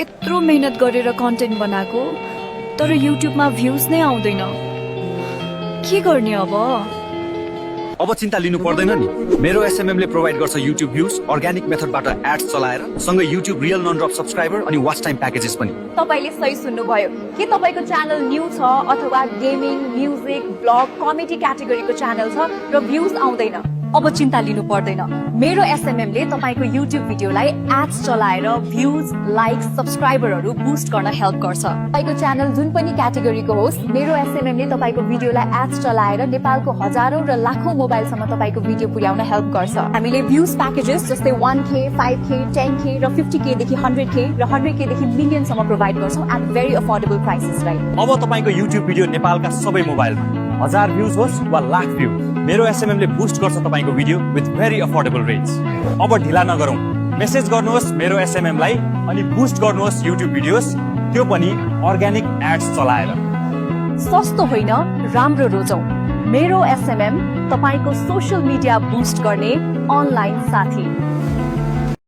यत्रो मेहनत गरेर कन्टेन्ट बनाएको तर युट्युबमा भ्युज नै आउँदैन। के गर्ने अब चिन्ता लिनु पर्दैन नि। मेरो एसएमएम ले प्रोवाइड गर्छ युट्युब भ्युज, अर्ग्यानिक मेथडबाट एड्स चलाएर, सँगै YouTube real non drop subscriber अनि वाच टाइम प्याकेजेस पनि। तपाईले सही सुन्नुभयो। के तपाईको च्यानल न्यू छ अथवा गेमिङ, म्युजिक, ब्लग, कमेडी क्याटेगोरीको च्यानल छ र भ्युज आउँदैन? अब चिन्ता लिनु पर्दैन। मेरो एसएमएम ले तपाईको युट्युब भिडियोलाई एड्स चलाएर भ्युज, लाइक, सब्स्क्राइबरहरू बुस्ट गर्न हेल्प गर्छ। तपाईको च्यानल जुन पनि क्याटेगोरीको होस्, मेरो एसएमएम ले तपाईको भिडियोलाई एड्स चलाएर नेपालको हजारौं र लाखौं मोबाइलसम्म तपाईको भिडियो पुर्याउन हेल्प गर्छ। हामीले भ्युज प्याकेजेस जस्तै 1K, 5K, 10K र 50K देखि 100K र 100K देखि मिलियनसम्म प्रोवाइड गर्छौं at very affordable prices right. अब तपाईको युट्युब भिडियो नेपालका सबै मोबाइलमा 1000 भ्युज होस् वा लाख भ्यू, मेरो एसएमएम ले बुस्ट गर्छ तपाईको video with very affordable rates. अब ढिला नगरौं, मेसेज गर्नुहोस् मेरो एसएमएम लाई अनि बुस्ट गर्नुहोस् युट्युब भिडियोस, त्यो पनि अर्ग्यानिक एड्स चलाएर। सस्तो होइन, राम्रो रोजौं। मेरो एसएमएम तपाईको सोशल मिडिया बुस्ट गर्ने अनलाइन साथी।